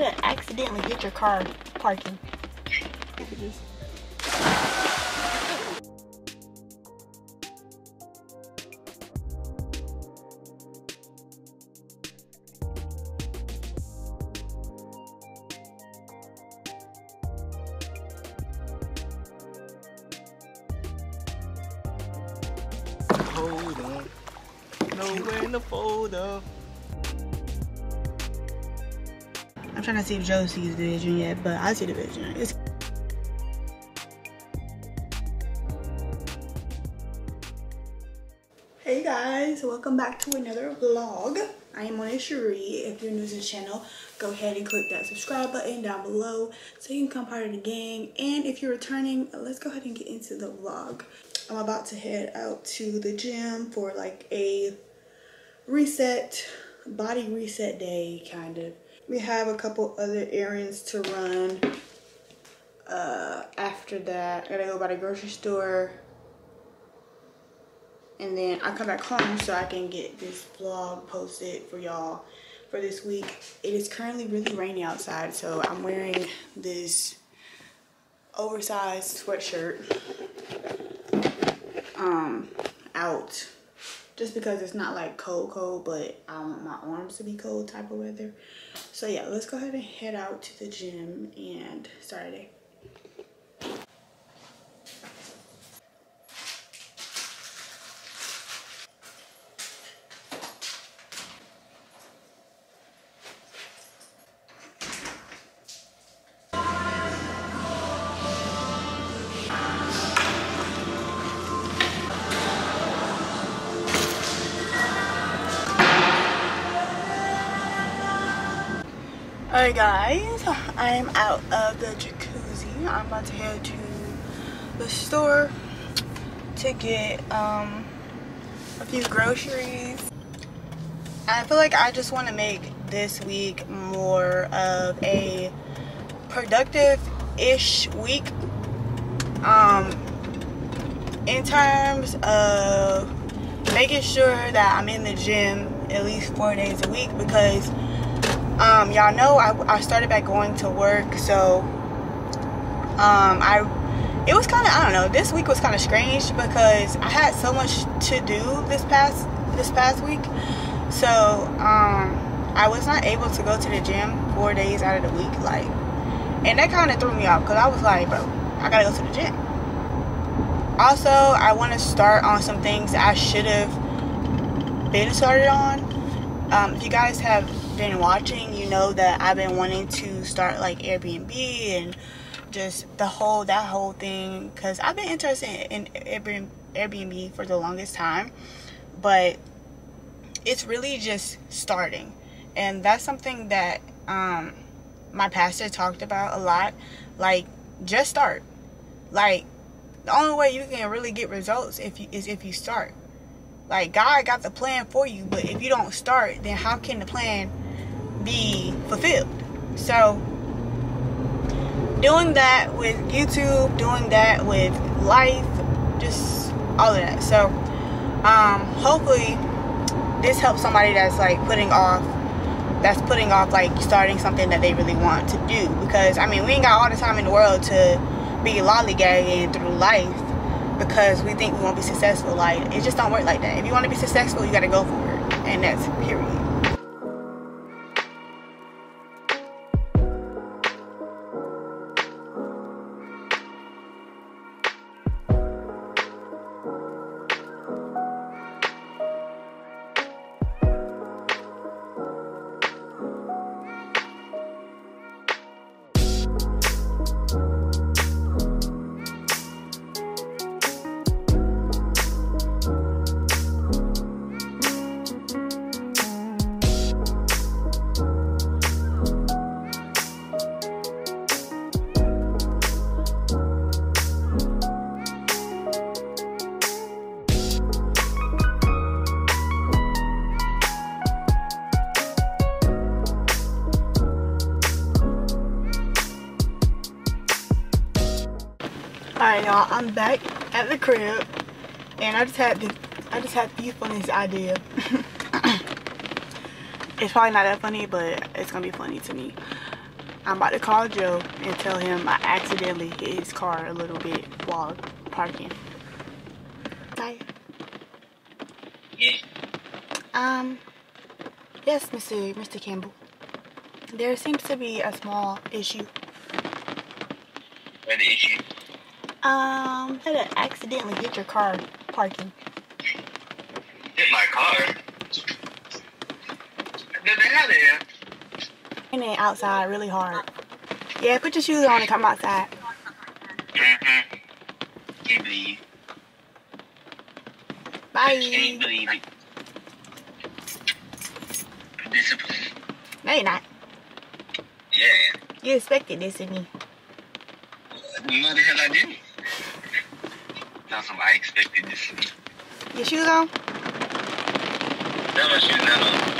ahead and accidentally hit your car parking. Look at this. Hold up. Nowhere in the folder. I'm trying to see if Joe sees the vision yet, but I see the vision. Hey guys, welcome back to another vlog. I am Moena Sharee. If you're new to the channel, go ahead and click that subscribe button down below so you can become part of the gang. And if you're returning, let's go ahead and get into the vlog. I'm about to head out to the gym for like a reset, body reset day kind of. We have a couple other errands to run. After that, I gotta go by the grocery store. And then I come back home so I can get this vlog posted for y'all for this week. It is currently really rainy outside, so I'm wearing this oversized sweatshirt out just because it's not like cold, but I want my arms to be cold type of weather. So yeah, let's go ahead and head out to the gym and start our day. Alright guys, I am out of the jacuzzi. I'm about to head to the store to get a few groceries. I feel like I just want to make this week more of a productive-ish week in terms of making sure that I'm in the gym at least 4 days a week, because y'all know I started back going to work, so it was kind of, I don't know, this week was kind of strange because I had so much to do this past week, so I was not able to go to the gym 4 days out of the week, like, and that kind of threw me off because I was like, bro, I gotta go to the gym. Also, I want to start on some things that I should have been started on. If you guys have been watching, you know that I've been wanting to start like Airbnb and just that whole thing, because I've been interested in Airbnb for the longest time, but it's really just starting, and that's something that my pastor talked about a lot. Like, just start. Like, the only way you can really get results is if you start. Like, God got the plan for you, but if you don't start, then how can the plan be fulfilled? So, doing that with YouTube, doing that with life, just all of that. So, hopefully, this helps somebody that's like putting off like starting something that they really want to do. Because, I mean, we ain't got all the time in the world to be lollygagging through life because we think we won't be successful. Like, it just don't work like that. If you want to be successful, you got to go for it, and that's period. Alright y'all, I'm back at the crib and I just had the funniest idea. It's probably not that funny, but it's gonna be funny to me. I'm about to call Joe and tell him I accidentally hit his car a little bit while parking. Hi. Yes. Yes, Mr. Campbell. There seems to be a small issue. What the issue? That I accidentally hit your car parking. Hit my car? Get the hell there. And then outside really hard. Yeah, put your shoes on and come outside. Mm-hmm. Can't believe. Bye. Can't believe it. Discipline. No, you're not. Yeah. You expected this of me. No, the hell I didn't. That's what I expected this to be. Your shoes on? No, my shoes not on.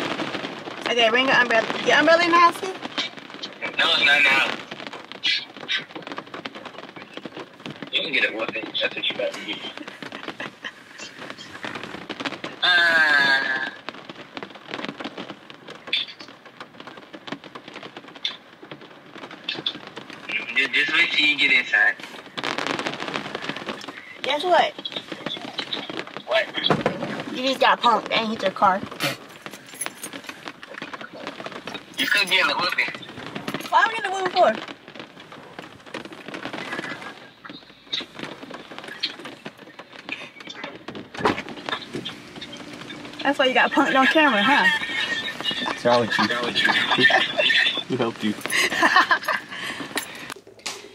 Okay, bring your umbrella. Your umbrella in the house too? No, it's not now. You can get a whooping. That's what you about to get. Just wait till you get inside. Guess what? What? You just got punked and hit your car. You could get a whooping. Why are we getting the whooping for? That's why you got punked on camera, huh? Charlie, who helped you?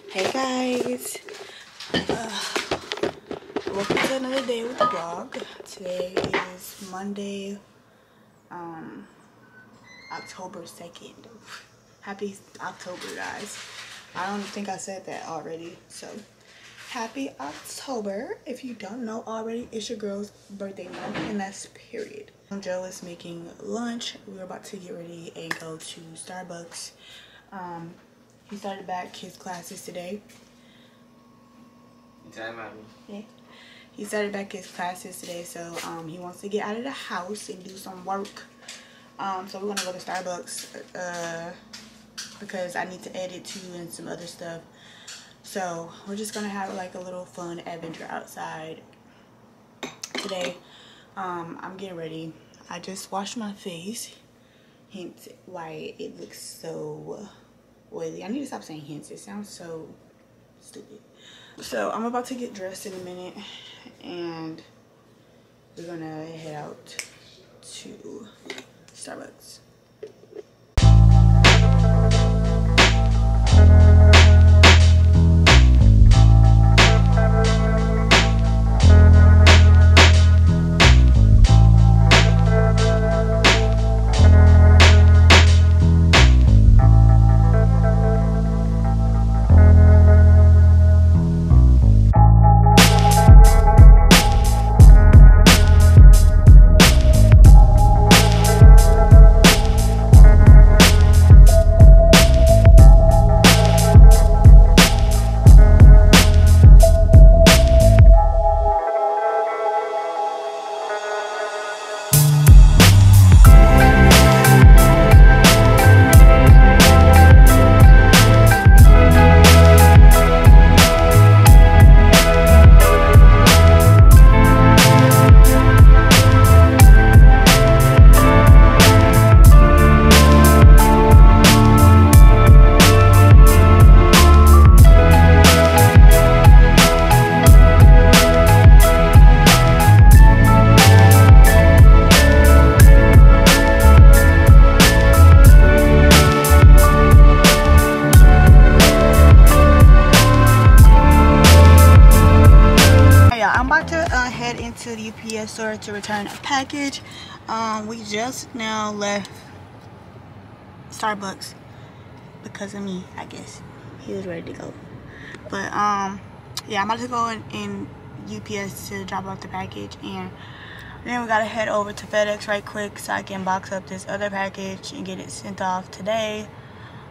Hey guys, welcome to another day with the vlog. Today is Monday, October 2nd. Happy October, guys. I don't think I said that already, so happy October. If you don't know already, it's your girl's birthday month, and that's period. Joe is making lunch. We're about to get ready and go to Starbucks. He started back his classes today. Yeah. He started back his classes today, so he wants to get out of the house and do some work. So we're gonna go to Starbucks because I need to edit too and some other stuff. So we're just gonna have like a little fun adventure outside today. I'm getting ready. I just washed my face. Hence why it looks so oily. I need to stop saying hints. It sounds so stupid. So I'm about to get dressed in a minute and we're gonna head out to Starbucks. To the UPS store to return a package. We just now left Starbucks because of me, I guess. He was ready to go. But yeah, I'm about to go in UPS to drop off the package, and then we gotta head over to FedEx right quick so I can box up this other package and get it sent off today.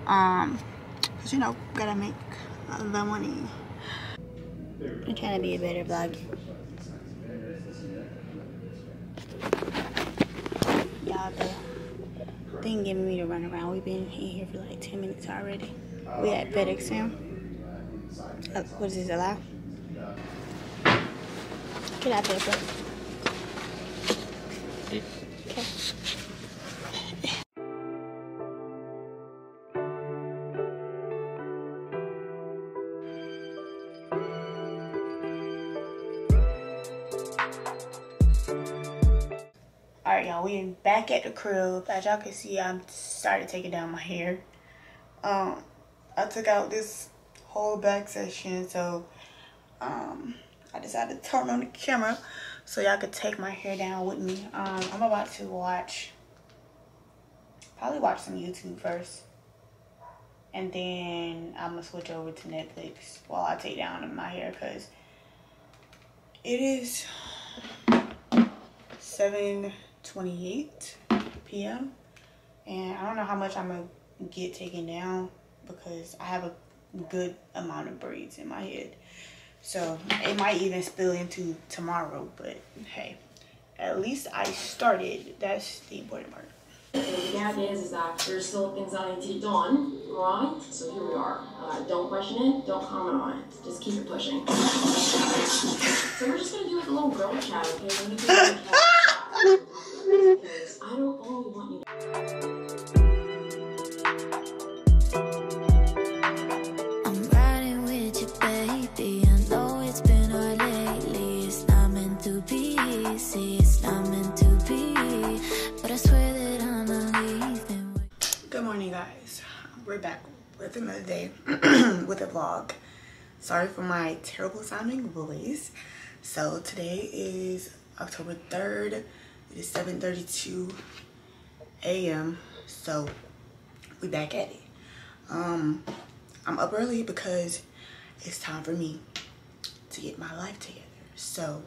Cause you know, gotta make the money. I'm trying to be a better vlogger. Y'all, the thing giving me to run around. We've been in here for like 10 minutes already. We at FedEx now. What is this, allow? Get out there, bro. Okay. Alright, y'all, we back at the crib. As y'all can see, I started taking down my hair. I took out this whole back section, so I decided to turn on the camera so y'all could take my hair down with me. I'm about to probably watch some YouTube first, and then I'm gonna switch over to Netflix while I take down my hair, because it is 7:28 p.m. and I don't know how much I'm gonna get taken down because I have a good amount of braids in my head, so it might even spill into tomorrow, but hey, at least I started. That's the important part. The gag is that there's still things I need to get done, right? So here we are. Don't question it, don't comment on it, just keep it pushing. So we're just gonna do like a little girl chat, okay? We're gonna do like a cat chat. Because I don't only want you to... Good morning, guys. We're back with another day with a vlog. Sorry for my terrible sounding voice. So today is October 3rd. It is 7:32 a.m. So we back at it. I'm up early because it's time for me to get my life together. So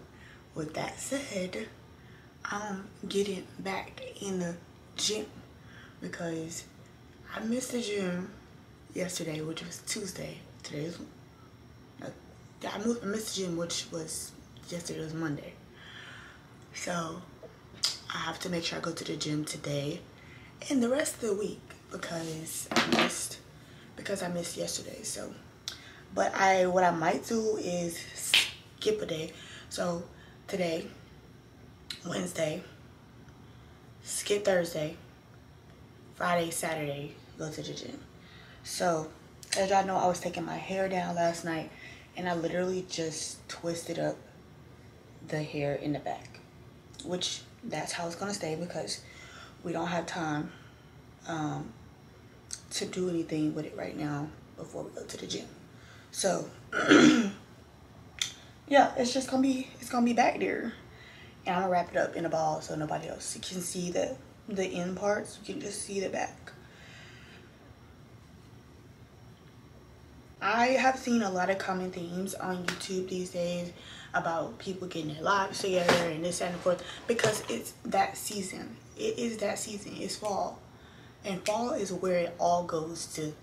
with that said, I'm getting back in the gym because I missed the gym yesterday, which was Tuesday. Today is I missed the gym, which was yesterday, was Monday. So I have to make sure I go to the gym today and the rest of the week because I missed yesterday. So, but what I might do is skip a day. So today, Wednesday, skip Thursday, Friday, Saturday, go to the gym. So as y'all know, I was taking my hair down last night and I literally just twisted up the hair in the back, which that's how it's gonna stay because we don't have time to do anything with it right now before we go to the gym. So yeah, it's gonna be back there, and I'm gonna wrap it up in a ball so nobody else can see the end parts. You can just see the back. I have seen a lot of common themes on YouTube these days about people getting their lives together and this and forth because it's that season. It is that season. It's fall, and fall is where it all goes to.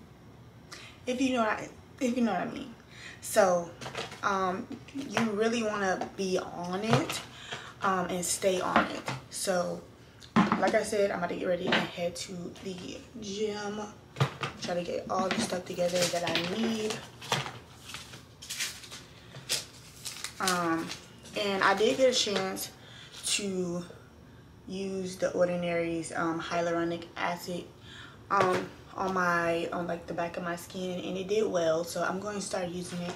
If you know what I mean. So you really want to be on it and stay on it. So like I said, I'm about to get ready and head to the gym. Try to get all the stuff together that I need. And I did get a chance to use the Ordinary's hyaluronic acid on like the back of my skin, and it did well. So I'm going to start using it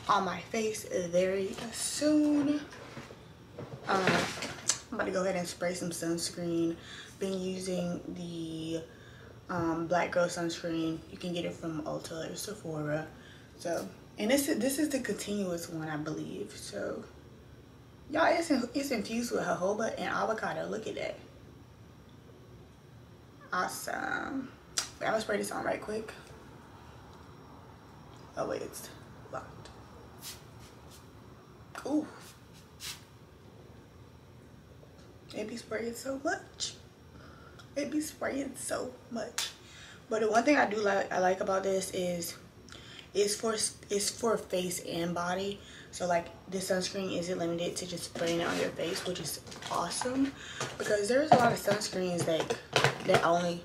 on my face very soon. I'm about to go ahead and spray some sunscreen. Been using the Black Girl sunscreen. You can get it from Ulta or Sephora. So, and this is the continuous one, I believe. So y'all, it's infused with jojoba and avocado. Look at that. Awesome. Wait, I'm gonna spray this on right quick. Oh wait, it's locked. Ooh. It be spraying so much. It be spraying so much. But the one thing I like about this is it's for face and body. So like this sunscreen isn't limited to just spraying it on your face, which is awesome, because there's a lot of sunscreens that only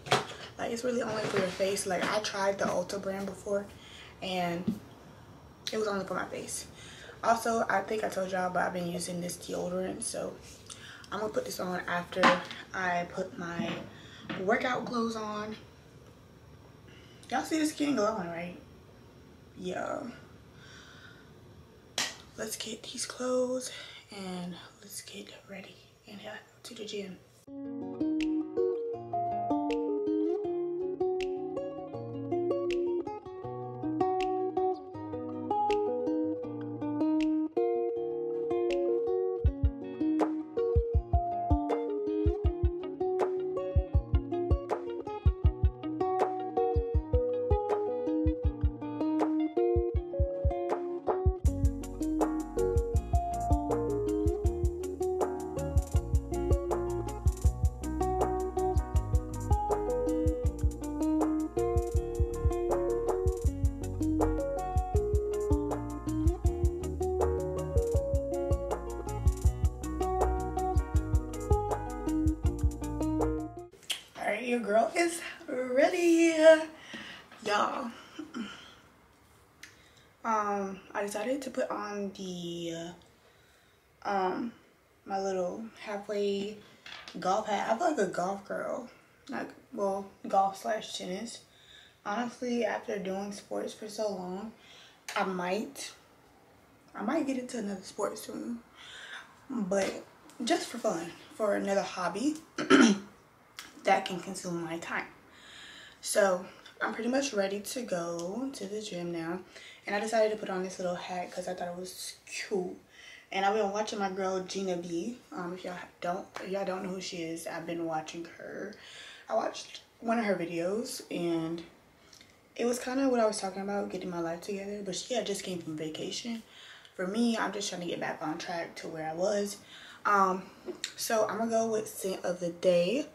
Like, it's really only for your face. Like, I tried the Ulta brand before and it was only for my face. Also, I think I told y'all, but I've been using this deodorant, so I'm gonna put this on after I put my workout clothes on. Y'all see the skin glowing, right? Yeah. Let's get these clothes and let's get ready and head to the gym. Your girl is ready, y'all. I decided to put on the my little halfway golf hat. I feel like a golf girl, like, well, golf slash tennis. Honestly, after doing sports for so long, I might get into another sport soon, but just for fun, for another hobby that can consume my time. So I'm pretty much ready to go to the gym now, and I decided to put on this little hat because I thought it was cute. And I've been watching my girl Gina B. If y'all don't know who she is, I've been watching her. I watched one of her videos and it was kind of what I was talking about, getting my life together, but she had just came from vacation. For me, I'm just trying to get back on track to where I was. So I'm gonna go with scent of the day.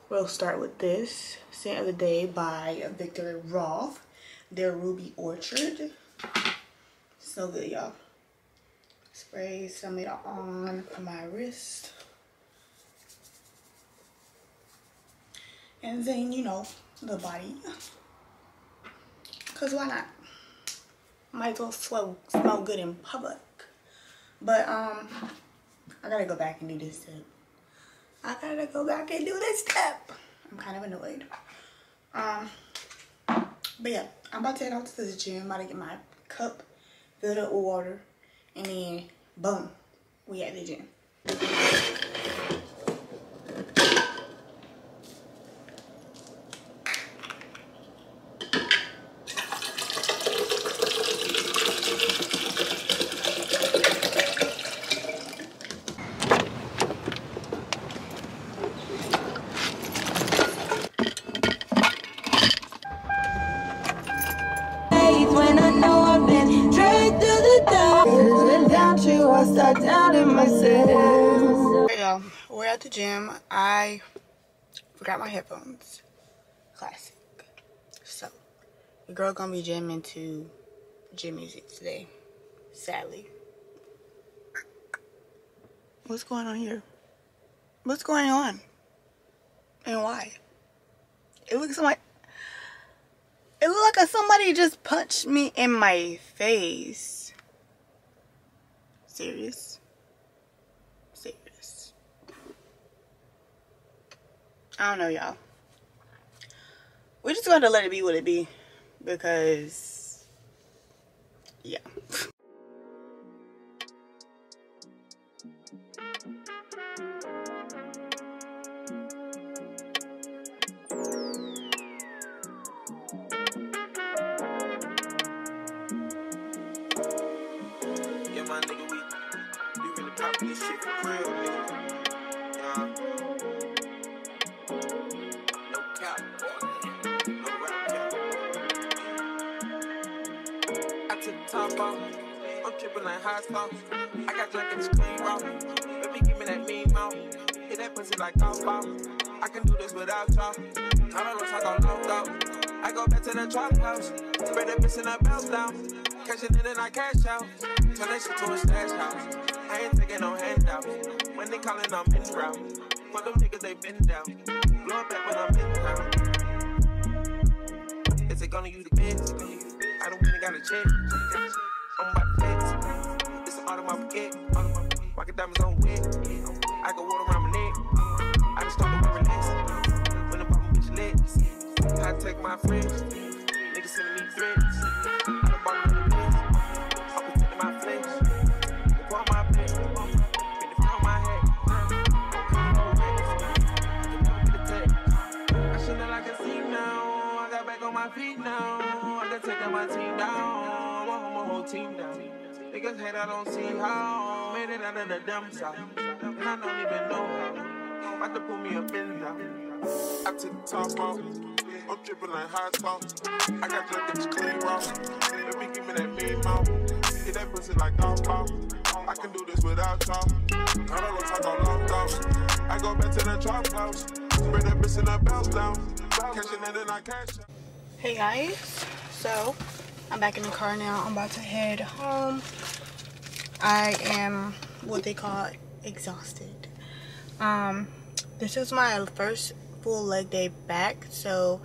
We'll start with this scent of the day by Victor Rolf, their Ruby Orchard. So good, y'all. Spray some of it on my wrist, and then, you know, the body, cause why not? Might as well smell good in public. But I gotta go back and do this step. I'm kind of annoyed. But yeah, I'm about to head out to the gym. I'm about to get my cup filled up with water, and then boom, we at the gym. When I know I've been dragged through the dark, down to I start doubting myself. Hey y'all, we're at the gym. I forgot my headphones. Classic. So, the girl gonna be jamming to gym music today, sadly. What's going on here? What's going on? And why? It looks like somebody just punched me in my face. Serious? Serious. I don't know, y'all. We're just gonna let it be what it be, because yeah. My nigga, we really poppin' this shit for real, nigga. No cap, no rap cap. I took the top off. I'm trippin' like hot sauce. I got drunk in this clean raw. Baby, give me that mean mouth. Hit that pussy like golf ball. I can do this without y'all. I don't know talk on low though. I go back to the trap house. Spread that bitch in that bounce down. Cash it in and I cash out. Turn that shit to a stash house. I ain't taking no handouts. When they callin', I'm in route. For them niggas, they been down. Blow it back when I'm in town. say gonna use the best. I don't really got a check. I'm about to flex. It's an auto my baguette. Rocket diamonds on wet. I got water around my neck. I just start to relax. When the bottom bitch lit. I take my friends. Niggas sending me threats. I done bought them in the place. I'm protecting my flesh. Upon my plate. Been the front of my head. I should know like a scene now. I got back on my feet now. I done taking my team down. My whole team down. Niggas hate I don't see how. Made it out of the dumb side. And I don't even know how. About to put me up in now. I took the top off. I'm dripping like hot sauce. I got drunk and just clean raw. Let me give me that mean mouth. Hit that pussy like golf ball. I can do this without y'all. I don't talk on long thoughts. I go back to the trap house. Spread that bitch in the belt down. Catching it and I catch it. Hey guys, so I'm back in the car now. I'm about to head home. I am what they call exhausted. This is my first full leg day back, so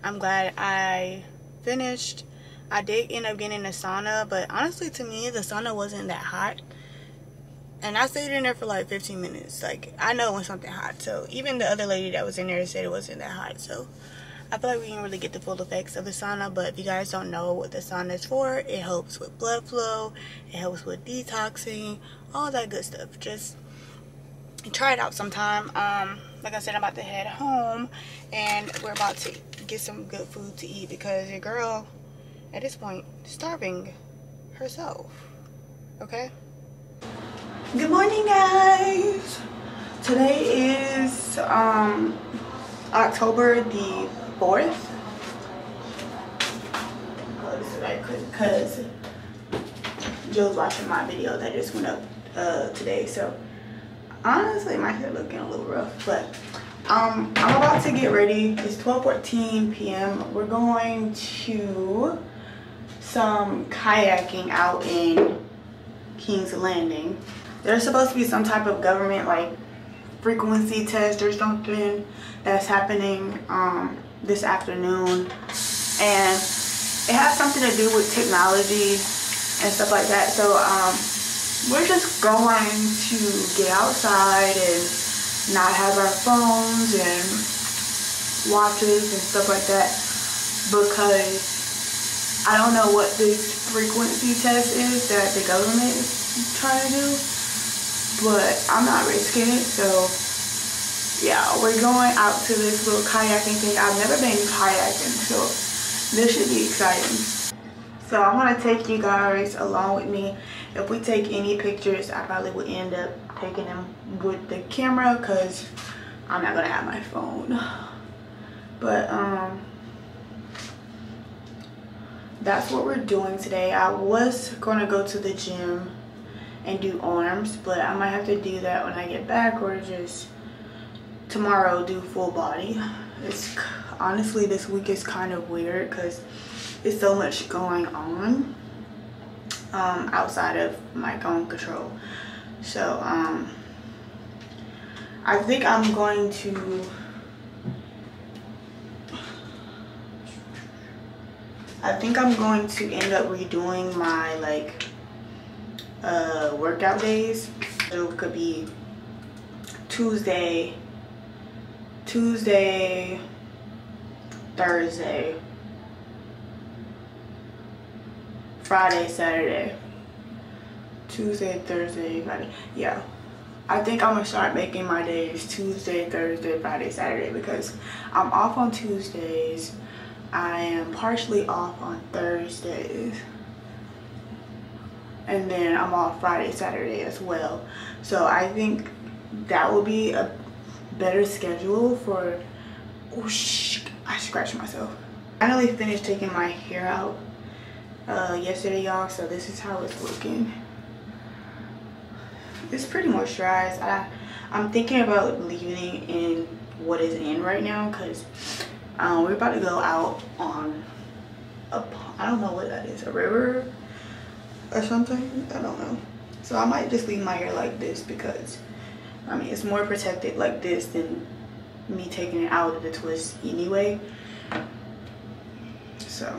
I'm glad I finished. I did end up getting in the sauna, but honestly to me the sauna wasn't that hot, and I stayed in there for like 15 minutes. Like, I know when something hot, so even the other lady that was in there said it wasn't that hot. So I feel like we didn't really get the full effects of the sauna. But if you guys don't know what the sauna is for, it helps with blood flow, it helps with detoxing, all that good stuff. Just try it out sometime. Like I said, I'm about to head home and we're about to get some good food to eat because your girl at this point is starving herself. Okay, good morning guys. Today is October the 4th. Oh, this is right quick because Joe's watching my video that just went up today. So honestly, my hair looking a little rough, but I'm about to get ready. It's 12:14 p.m. We're going to some kayaking out in King's Landing. There's supposed to be some type of government like frequency test or something that's happening this afternoon, and it has something to do with technology and stuff like that. So we're just going to get outside and not have our phones and watches and stuff like that, because I don't know what this frequency test is that the government is trying to do, but I'm not risking it. So yeah, we're going out to this little kayaking thing. I've never been kayaking, so this should be exciting. So I'm gonna take you guys along with me. If we take any pictures, I probably would end up taking them with the camera because I'm not gonna have my phone. But that's what we're doing today. I was gonna go to the gym and do arms, but I might have to do that when I get back, or just tomorrow do full body. It's honestly, this week is kind of weird because it's so much going on outside of my own control. So I think I'm going to end up redoing my like workout days. So it could be Tuesday, Thursday, Friday, Saturday. Tuesday, Thursday, Friday. Yeah, I think I'm gonna start making my days Tuesday, Thursday, Friday, Saturday, because I'm off on Tuesdays. I am partially off on Thursdays, and then I'm off Friday, Saturday as well. So I think that will be a better schedule for. Oh shh, I scratched myself. I finally finished taking my hair out yesterday, y'all, so this is how it's looking. It's pretty moisturized. I'm thinking about leaving in what is in right now, because we're about to go out on I don't know what that is, a river or something, I don't know. So I might just leave my hair like this, because I mean, it's more protected like this than me taking it out of the twist anyway. So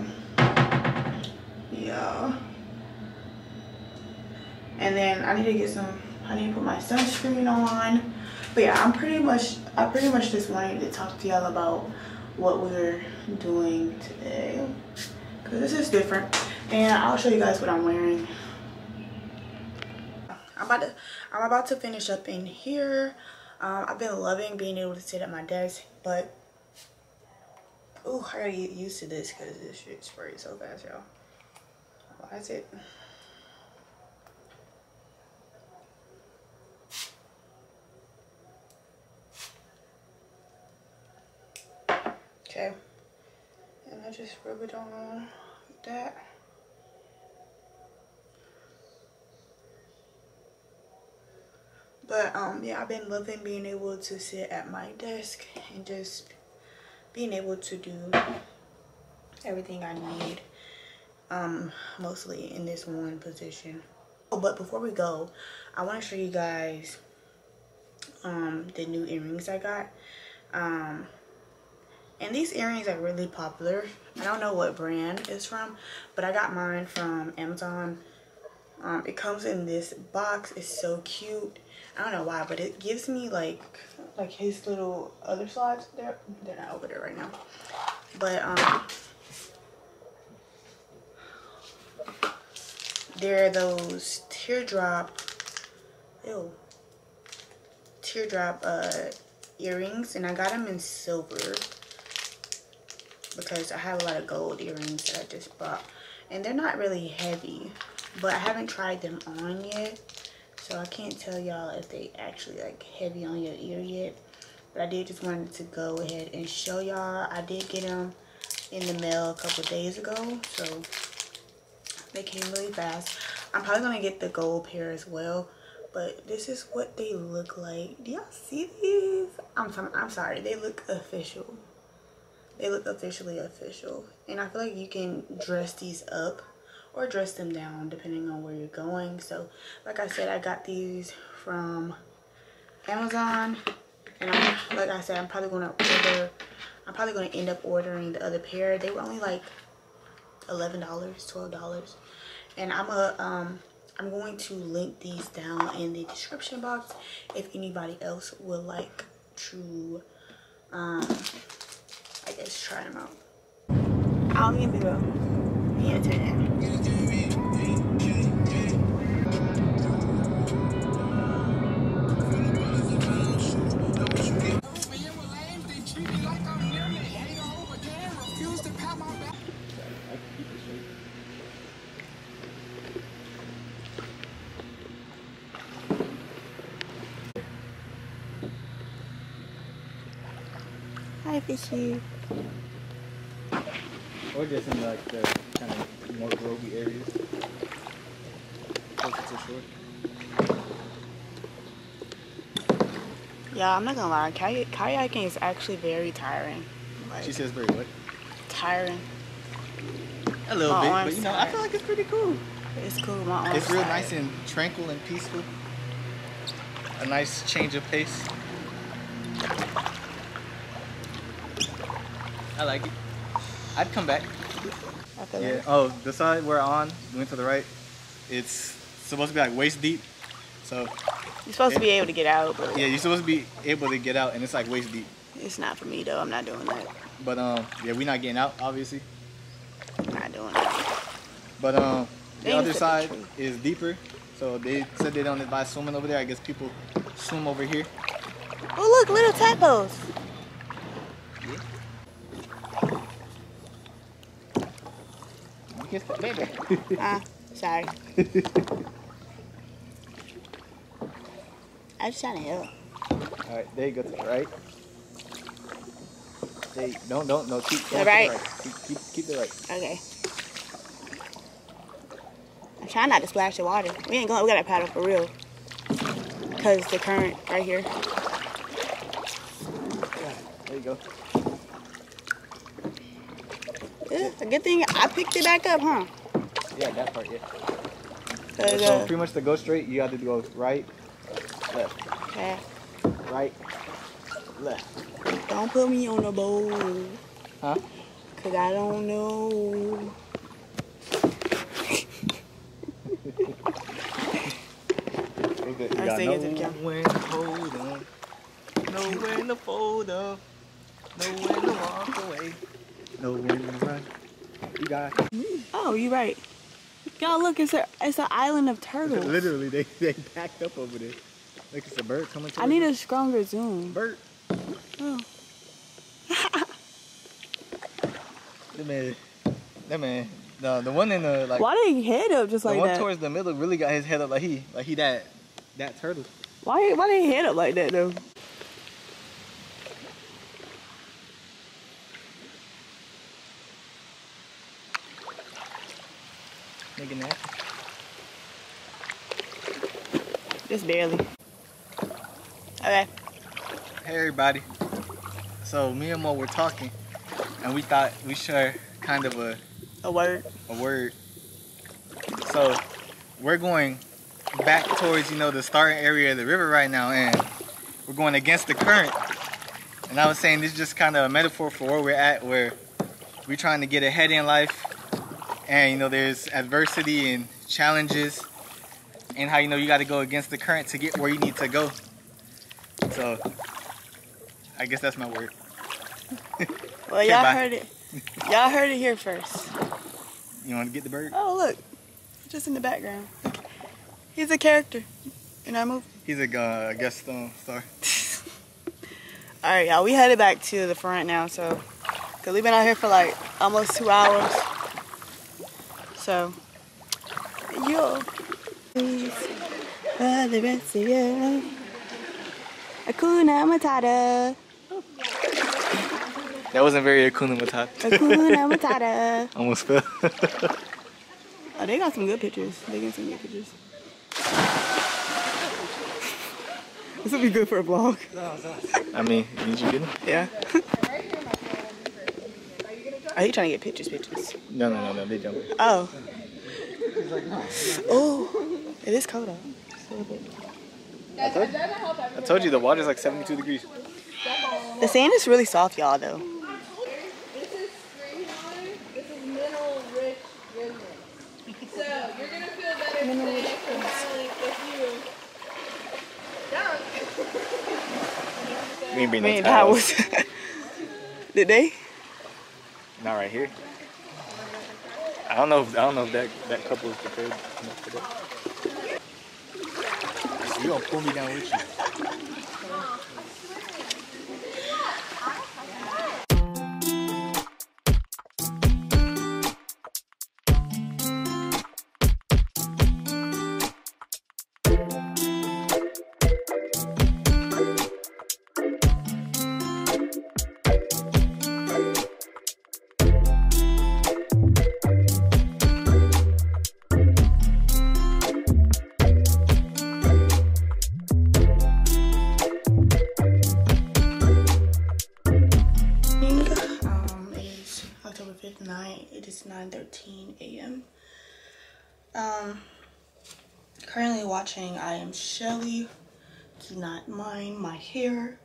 yeah. And then I need to put my sunscreen on. But yeah, I pretty much just wanted to talk to y'all about what we're doing today, because this is different, and I'll show you guys what I'm wearing. I'm about to finish up in here. I've been loving being able to sit at my desk, but oh, I gotta get used to this because this shit sprays so fast, y'all. Why is it? Okay, and I just rub it on like that. But yeah, I've been loving being able to sit at my desk and just being able to do everything I need, mostly in this one position. Oh, but before we go, I want to show you guys the new earrings I got. And these earrings are really popular. I don't know what brand it's from, but I got mine from Amazon. It comes in this box. It's so cute. I don't know why, but it gives me like his little other slides. They're not over there right now. But they're those teardrop earrings, and I got them in silver because I have a lot of gold earrings that I just bought, and they're not really heavy, but I haven't tried them on yet, so I can't tell y'all if they actually like heavy on your ear yet. But I did just wanted to go ahead and show y'all. I did get them in the mail a couple days ago, so they came really fast. I'm probably gonna get the gold pair as well, but this is what they look like. Do y'all see these? I'm sorry, they look official. They look officially official, and I feel like you can dress these up or dress them down depending on where you're going. So like I said, I got these from Amazon, and like I said, I'm probably gonna end up ordering the other pair. They were only like $11, $12, and I'm going to link these down in the description box if anybody else would like to I guess try them out. I'll give you a yeah to that. Hi, fishy. Or just in like the kind of more grove-y areas. Closer to shore. Yeah, I'm not gonna lie. Kayaking is actually very tiring. Like, She says very what? tiring. A little My bit, arms but you know, I tired. feel like it's pretty cool. It's cool. My arms It's real tired. nice and tranquil and peaceful. A nice change of pace. I like it. I'd come back. I feel Yeah. like Oh, the side we're on, we went to the right. It's supposed to be like waist deep. So you're supposed to be able to get out, but yeah, you're supposed to be able to get out, and it's like waist deep. it's not for me though. I'm not doing that. But yeah, we're not getting out, obviously. I'm not doing that. But They the need other to set side the tree. is deeper. So they said they don't advise swimming over there. I guess people swim over here. Oh look, little tadpoles. You kiss that baby. Sorry. I just trying to help. All right, there you go to the right. There you, no, keep The going right? to the right. Keep the right. Okay. I'm trying not to splash the water. We ain't going. We gotta paddle for real. Cause the current right here. There you go. It's a good thing I picked it back up, huh? Yeah, that part, yeah. 'Cause, So pretty much to go straight, you have to go right, left, okay. right, left. Don't put me on the boat. Huh? Cause I don't know. I got nowhere to hold on. Nowhere to fold up. Nowhere to walk away. Nowhere to run. You got it. Oh, you're right. Y'all look, it's an island of turtles. Literally, they packed up over there. Like it's a bird coming to I need a stronger zoom. Bird. Oh. That man, the one in the like. Why did he head up just like the one that? towards the middle really got his head up like he that turtle. Why did he head up like that though? Nigga nasty. Just barely. Okay. Hey everybody. So me and Mo were talking, and we thought we share kind of a word. So we're going back towards the starting area of the river right now, and we're going against the current. And I was saying this is just kind of a metaphor for where we're at, where we're trying to get ahead in life, and there's adversity and challenges, and how you got to go against the current to get where you need to go. So I guess that's my word. Well, Okay, y'all bye. heard it. Y'all heard it here first. You want to get the bird? Oh look, just in the background. He's a character in our movie. He's a guest star. All right, y'all. We headed back to the front now, so cause we've been out here for like almost 2 hours. So, yo, the rest of your life. Hakuna Matata. That wasn't very Hakuna Matata. Hakuna Matata. Almost fell. Oh, they got some good pictures. They got some good pictures. This would be good for a vlog. I mean, did you get him? Yeah. Are you trying to get pictures? No, they jumping. Oh. Oh, it is cold out. Just a little bit. I told you the water's like 72 degrees. The sand is really soft, y'all, though. This is spring water. This is mineral rich goodness. So you're gonna feel better today for battling if you We ain't bring no Man, towels. Did they? Not right here. I don't know if that couple is prepared enough for that. You gonna pull me down with you? It is 9:13 a.m. Currently watching I Am Shelly. Do not mind my hair.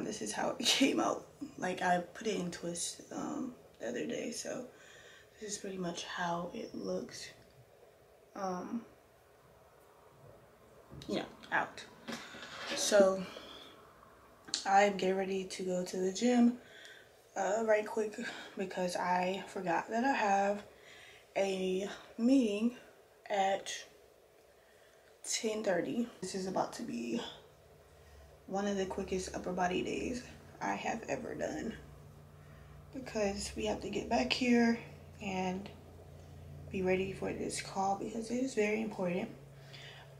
This is how it came out. Like, I put it in twists the other day, so this is pretty much how it looks. Out. So I'm getting ready to go to the gym right quick because I forgot that I have a meeting at 10:30. This is about to be one of the quickest upper body days I have ever done because we have to get back here and be ready for this call because it is very important.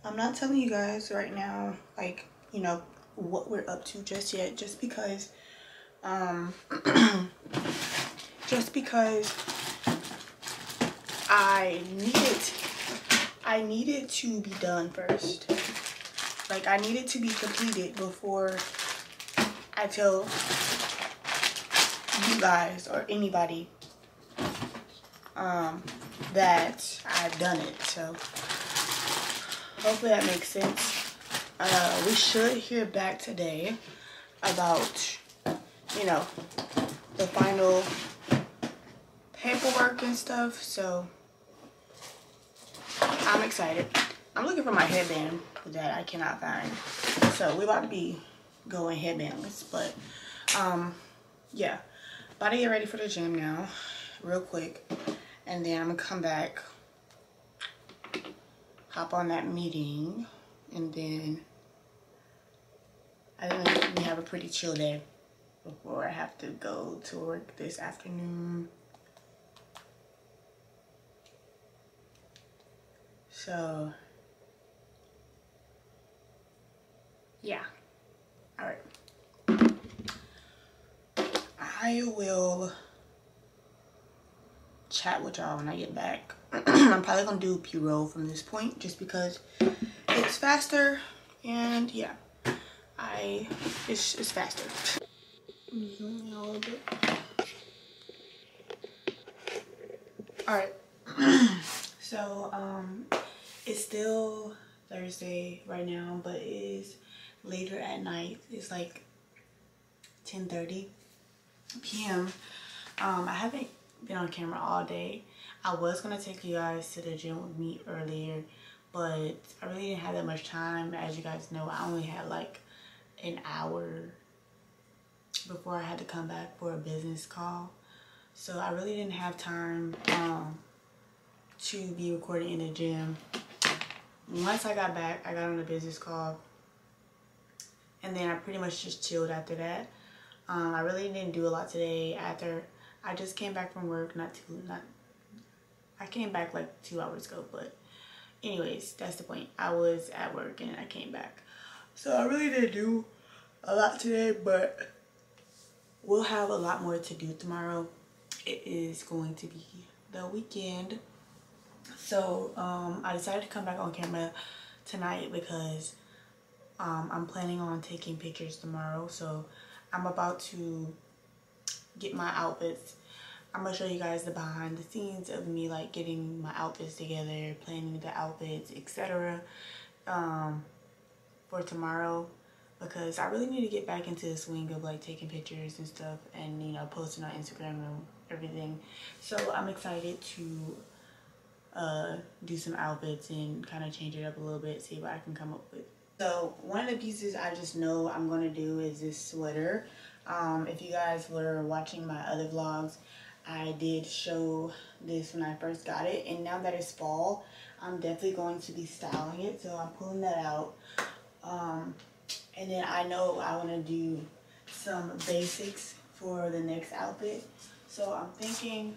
I'm not telling you guys right now, like, what we're up to just yet, just because I needed to be done first. Like, I needed to be completed before I tell you guys or anybody that I've done it. So hopefully that makes sense. We should hear back today about, the final paperwork and stuff, so I'm excited. I'm looking for my headband that I cannot find, so we're about to be going headbandless. But yeah, about to get ready for the gym now real quick, and then I'm gonna come back, hop on that meeting, and then I think we have a pretty chill day before I have to go to work this afternoon. So yeah, all right. I will chat with y'all when I get back. I'm probably gonna do a P-roll from this point just because it's faster, and yeah, it's faster. Zoom in a little bit. All right. So it's still Thursday right now, but it is later at night. It's like 10:30 p.m. I haven't been on camera all day. I was gonna take you guys to the gym with me earlier, but I really didn't have that much time. As you guys know, I only had like an hour before I had to come back for a business call, so I really didn't have time to be recording in the gym. Once I got back, I got on a business call, and then I pretty much just chilled after that. I really didn't do a lot today. After I just came back from work, I came back like 2 hours ago, but anyways, that's the point. I was at work and I came back, so I really didn't do a lot today, but we'll have a lot more to do tomorrow. It is going to be the weekend, so I decided to come back on camera tonight because I'm planning on taking pictures tomorrow. So I'm about to get my outfits. I'm gonna show you guys the behind the scenes of me like getting my outfits together, planning the outfits, etc. For tomorrow, because I really need to get back into the swing of like taking pictures and stuff, and you know, posting on Instagram and everything. So I'm excited to do some outfits and kind of change it up a little bit, see what I can come up with. So one of the pieces I just know I'm gonna do is this sweater. If you guys were watching my other vlogs, I did show this when I first got it, and now that it's fall, I'm definitely going to be styling it, so I'm pulling that out. And then I know I want to do some basics for the next outfit, so I'm thinking,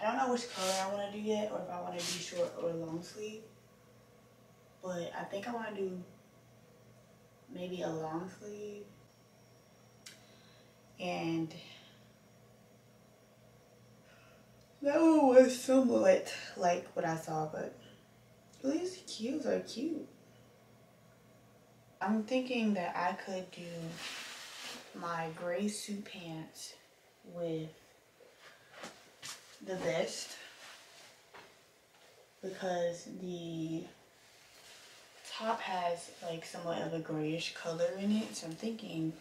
I don't know which color I want to do yet, or if I want to do short or long sleeve, but I think I want to do maybe a long sleeve. And that one was somewhat like what I saw, but these cues are cute. I'm thinking that I could do my gray suit pants with the vest, because the top has like somewhat of a grayish color in it, so I'm thinking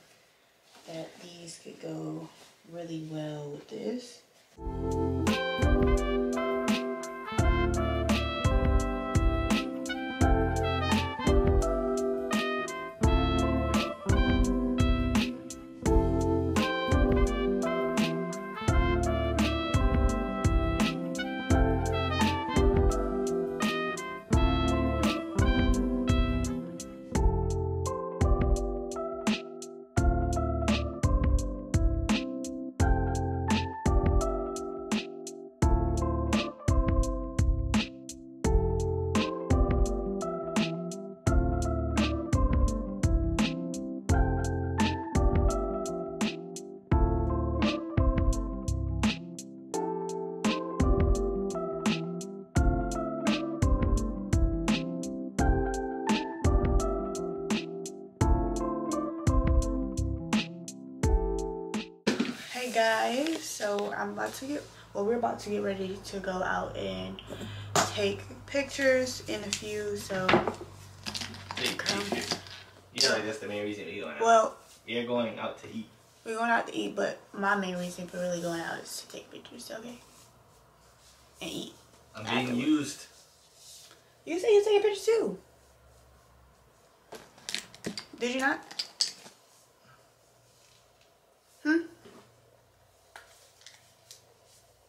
that these could go really well with this. Guys, so we're about to get ready to go out and take pictures in a few, so You know that's the main reason we're going out. Well, you're going out to eat. We're going out to eat, but my main reason for really going out is to take pictures, okay? I'm being used. You said you taking pictures too. Did you not?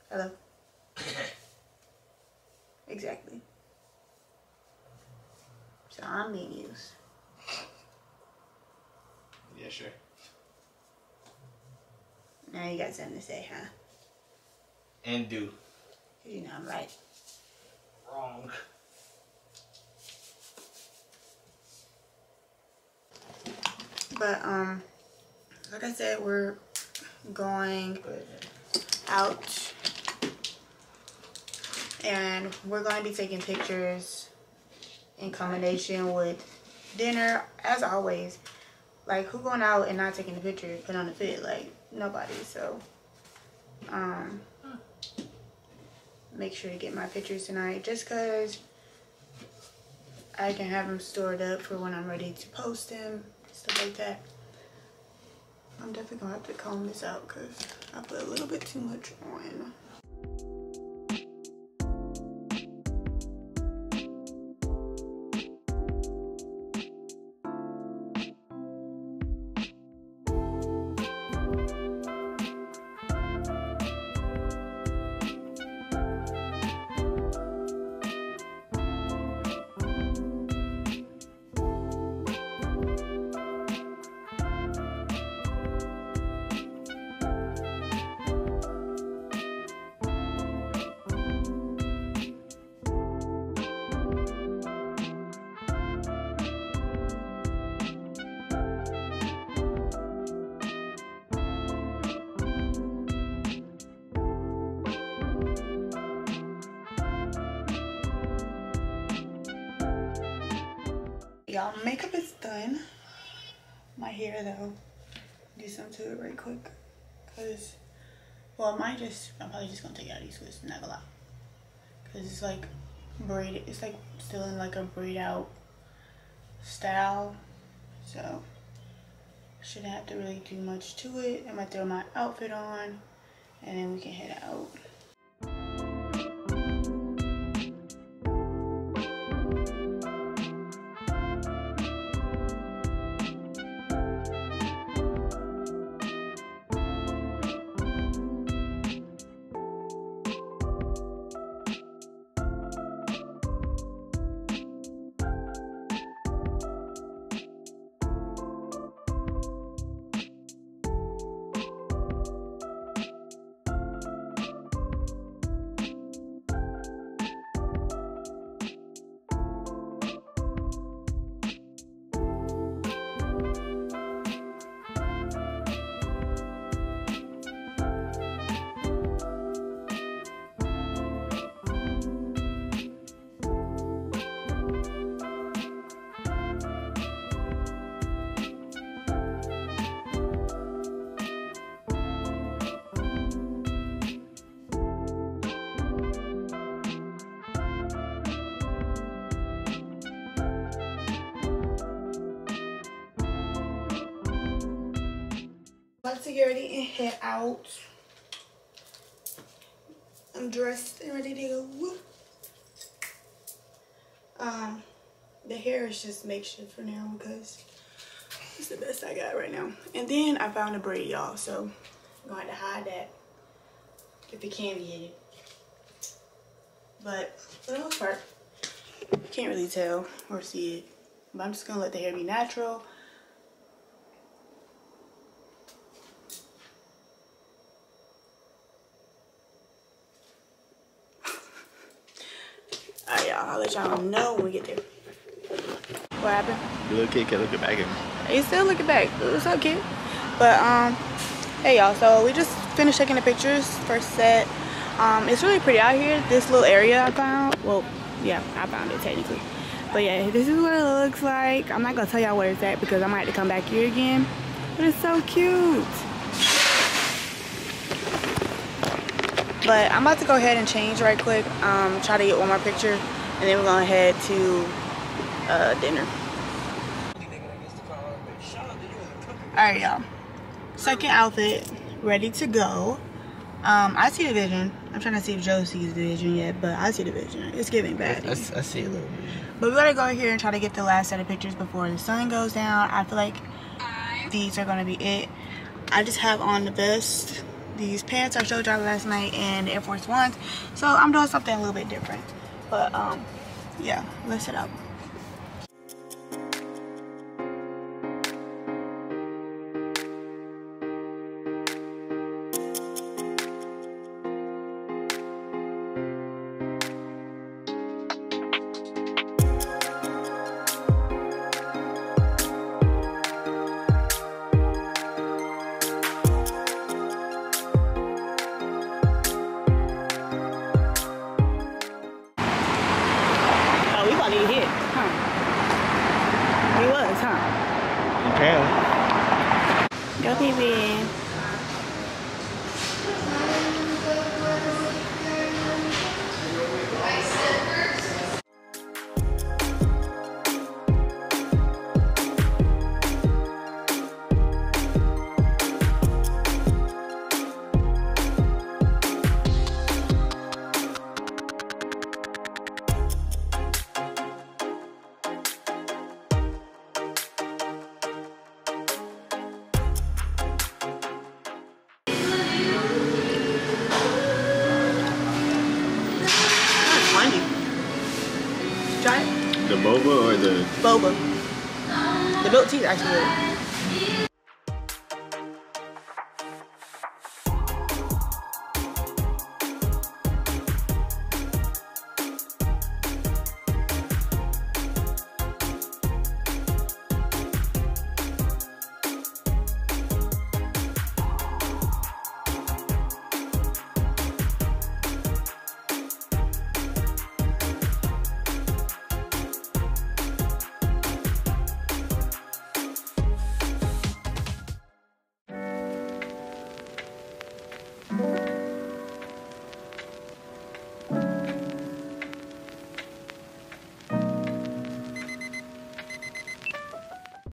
Hello. Exactly. So I'm being used. Yeah, sure. Now you got something to say, huh? And do. Cause you know I'm right. Wrong. But like I said, we're going out and we're going to be taking pictures in combination with dinner, as always. Like, who going out and not taking a picture, put on the fit? Like, nobody. So make sure to get my pictures tonight, just because I can have them stored up for when I'm ready to post them, stuff like that. I'm definitely gonna have to comb this out because I put a little bit too much on. Y'all, makeup is done. My hair though, do something to it right quick, cause well, I'm probably just gonna take out these twists, not gonna lie, cause it's like braided. It's like still in like a braid out style, so shouldn't have to really do much to it. I'm gonna throw my outfit on, and then we can head out. About to get ready and head out. I'm dressed and ready to go. The hair is just makeshift for now because it's the best I got right now. And then I found a braid, y'all, so I'm going to hide that if it can be hidden. But for the most part, you can't really tell or see it. But I'm just gonna let the hair be natural. Alright, y'all, I'll let y'all know when we get there. What happened? You look kid, look back at me. He's still looking back. What's up, kid? But hey y'all, so we just finished taking the pictures, first set. It's really pretty out here. This little area I found. Well, yeah, I found it technically. But yeah, this is what it looks like. I'm not gonna tell y'all where it's at because I might have to come back here again. But it's so cute. But I'm about to go ahead and change right quick. Try to get one more picture, and then we're gonna head to dinner. Alright, y'all. Second outfit, ready to go. I see the vision. I'm trying to see if Joe sees the vision yet, but I see the vision. It's giving bad. I see a little bit. But we gotta go here and try to get the last set of pictures before the sun goes down. I feel like these are gonna be it. I just have on the vest, these pants I showed y'all last night, and the Air Force Ones. So I'm doing something a little bit different. But yeah, let's set up. Go PB. Try it. The boba or the boba? The milk tea is actually good.